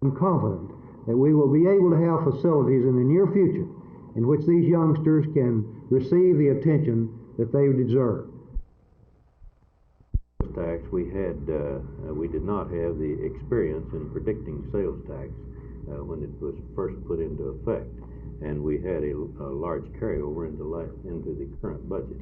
I'm confident that we will be able to have facilities in the near future in which these youngsters can receive the attention that they deserve. Tax, we did not have the experience in predicting sales tax when it was first put into effect, and we had a large carryover into the current budget.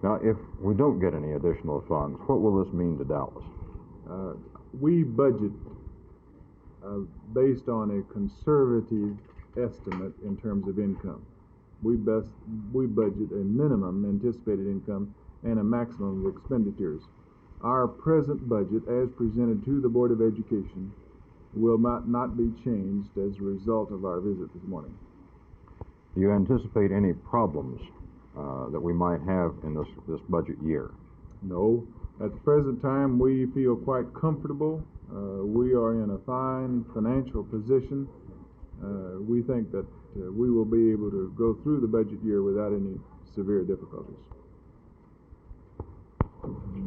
Now, if we don't get any additional funds, what will this mean to Dallas? We budget based on a conservative estimate in terms of income. We budget a minimum anticipated income and a maximum of expenditures. Our present budget, as presented to the Board of Education, will not be changed as a result of our visit this morning. Do you anticipate any problems that we might have in this budget year? No. At the present time, we feel quite comfortable. We are in a fine financial position. We think that we will be able to go through the budget year without any severe difficulties.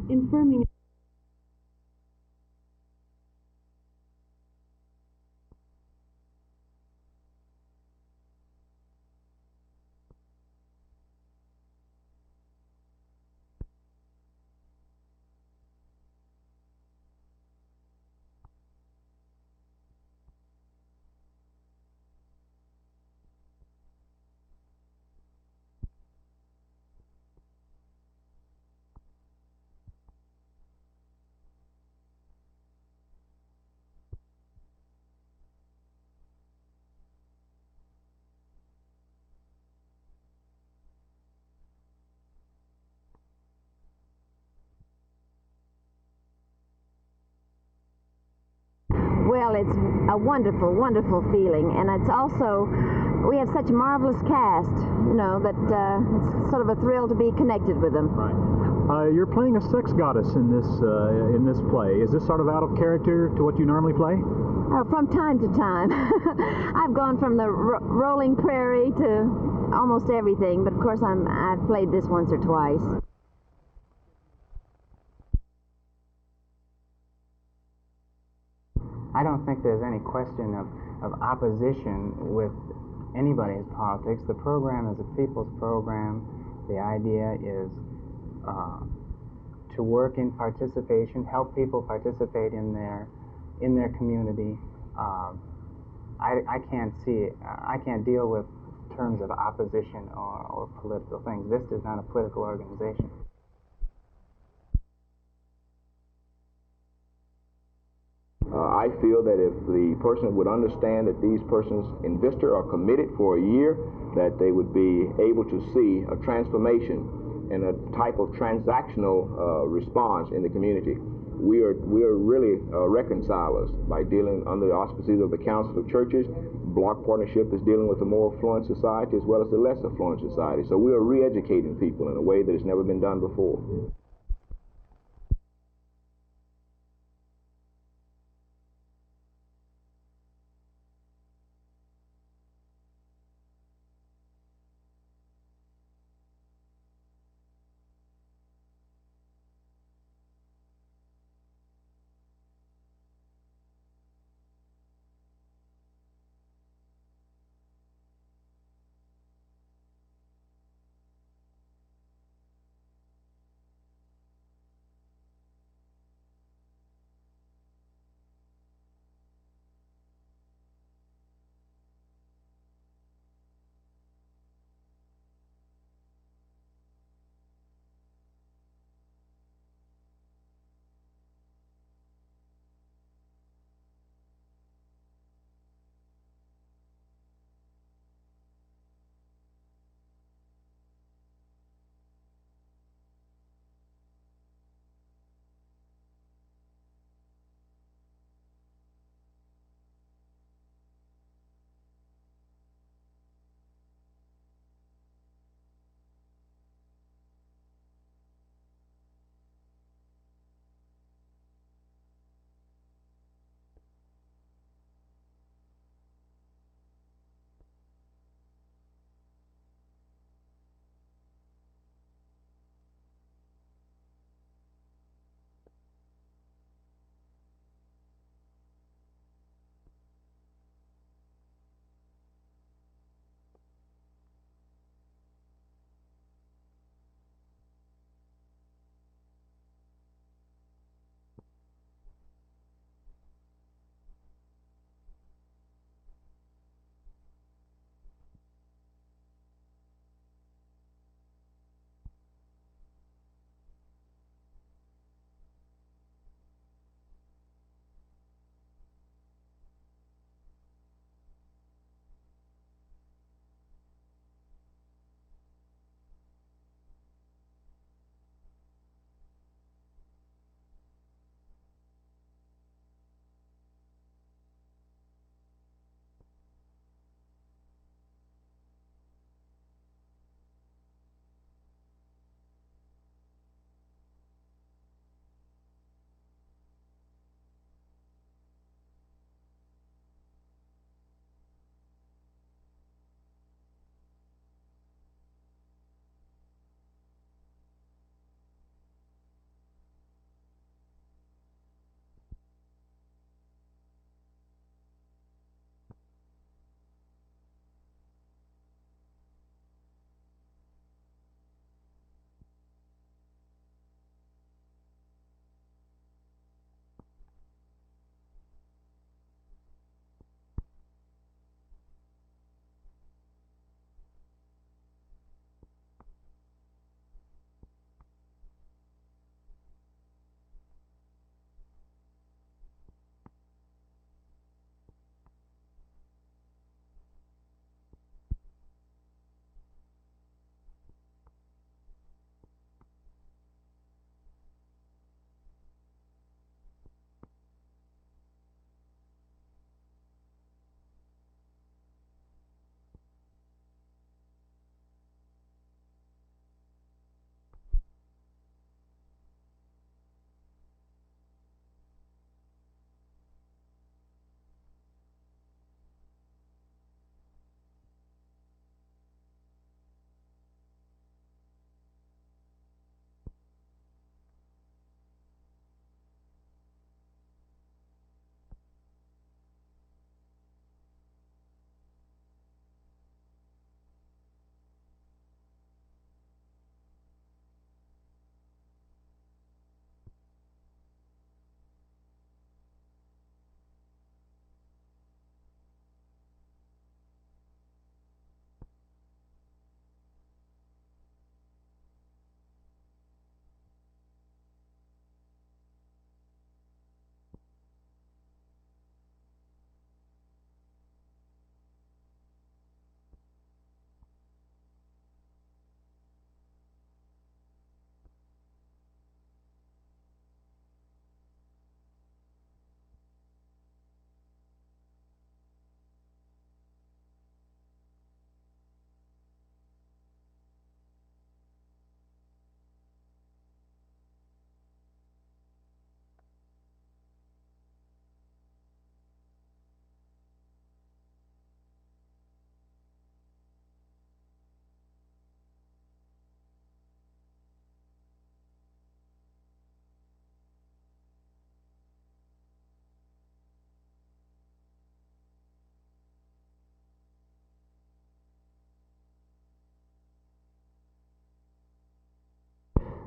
Informing Well, it's a wonderful, wonderful feeling, and it's also, we have such a marvelous cast, you know, that it's sort of a thrill to be connected with them. Right. You're playing a sex goddess in this play. Is this sort of out of character to what you normally play? From time to time. I've gone from the rolling prairie to almost everything, but of course I've played this once or twice. I don't think there's any question of opposition with anybody's politics. The program is a people's program. The idea is to work in participation, help people participate in their community. I can't deal with terms of opposition or political things. This is not a political organization. I feel that if the person would understand that these persons in V.I.S.T.A are committed for a year, that they would be able to see a transformation and a type of transactional response in the community. We are really reconcilers by dealing under the auspices of the Council of Churches. Block Partnership is dealing with the more affluent society as well as the less affluent society. So we are re-educating people in a way that has never been done before.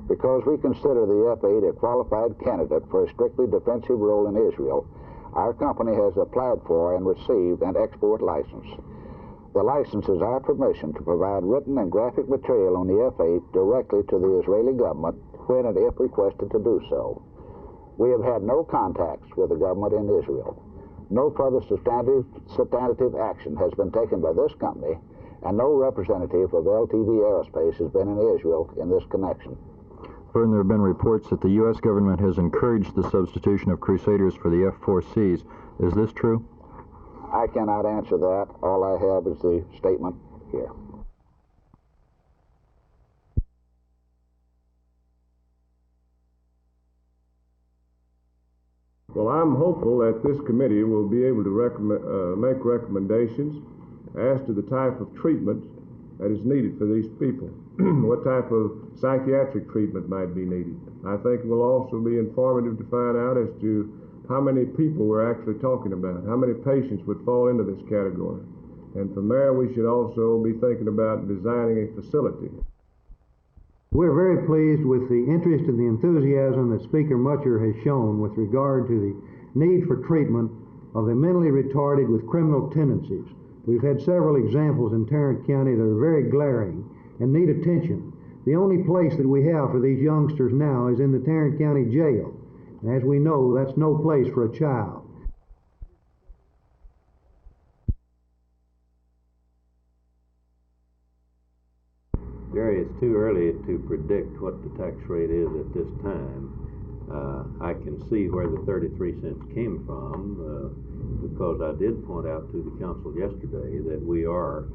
Because we consider the F8 a qualified candidate for a strictly defensive role in Israel, our company has applied for and received an export license. The license is our permission to provide written and graphic material on the F8 directly to the Israeli government when and if requested to do so. We have had no contacts with the government in Israel. No further substantive action has been taken by this company, and no representative of LTV Aerospace has been in Israel in this connection. Further, there have been reports that the U.S. government has encouraged the substitution of Crusaders for the F-4Cs. Is this true? I cannot answer that. All I have is the statement here. Well, I'm hopeful that this committee will be able to make recommendations as to the type of treatment that is needed for these people. What type of psychiatric treatment might be needed. I think it will also be informative to find out as to how many people we're actually talking about, how many patients would fall into this category. And from there, we should also be thinking about designing a facility. We're very pleased with the interest and the enthusiasm that Speaker Mutscher has shown with regard to the need for treatment of the mentally retarded with criminal tendencies. We've had several examples in Tarrant County that are very glaring and need attention. The only place that we have for these youngsters now is in the Tarrant County Jail. And as we know, that's no place for a child. Jerry, it's too early to predict what the tax rate is at this time. I can see where the 33 cents came from because I did point out to the council yesterday that we are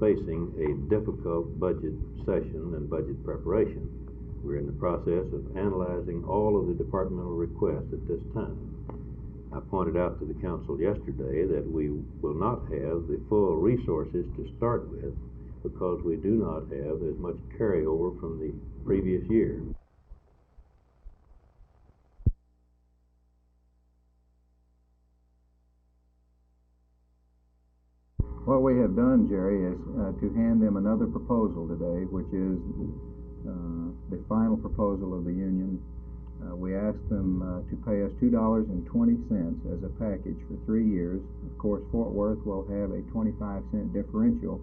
facing a difficult budget session and budget preparation. We're in the process of analyzing all of the departmental requests at this time. I pointed out to the council yesterday that we will not have the full resources to start with because we do not have as much carryover from the previous year. What we have done, Jerry, is to hand them another proposal today, which is the final proposal of the union. We asked them to pay us $2.20 as a package for 3 years. Of course, Fort Worth will have a 25-cent differential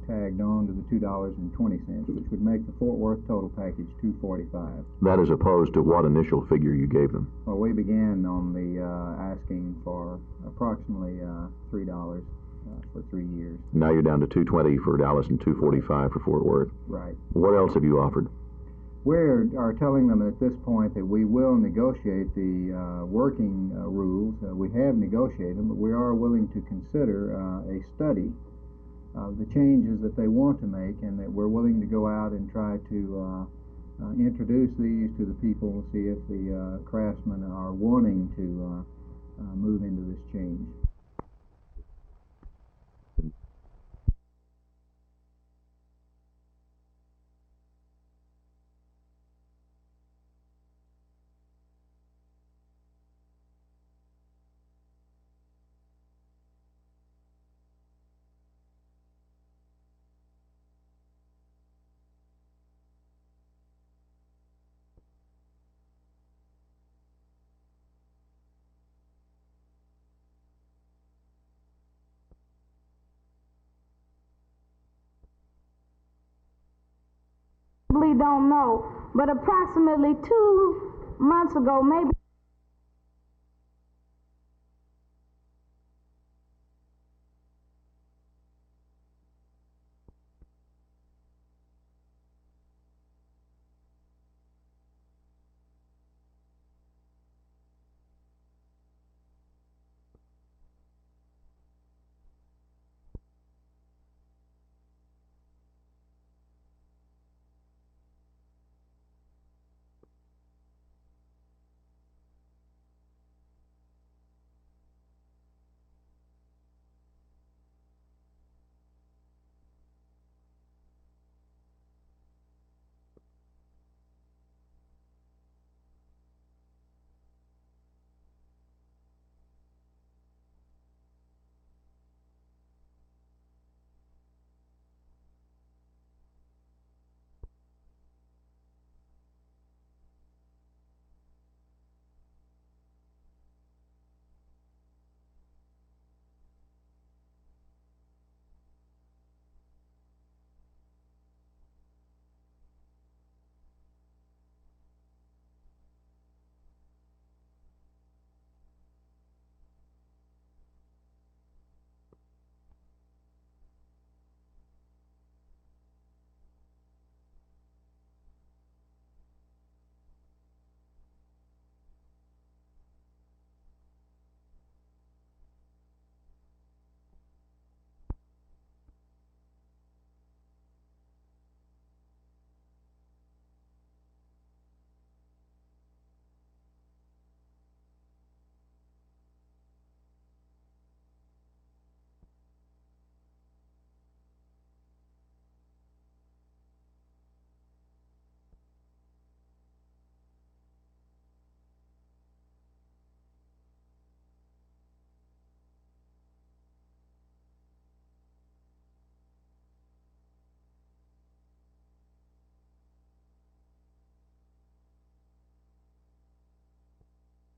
tagged on to the $2.20, which would make the Fort Worth total package $2.45. That is opposed to what initial figure you gave them? Well, we began on the asking for approximately $3 for 3 years. Now you're down to $2.20 for Dallas and $2.45 for Fort Worth. Right. What else have you offered? We are telling them at this point that we will negotiate the working rules. We have negotiated them, but we are willing to consider a study of the changes that they want to make, and that we're willing to go out and try to introduce these to the people and see if the craftsmen are wanting to move into this change. Don't know, but approximately 2 months ago, maybe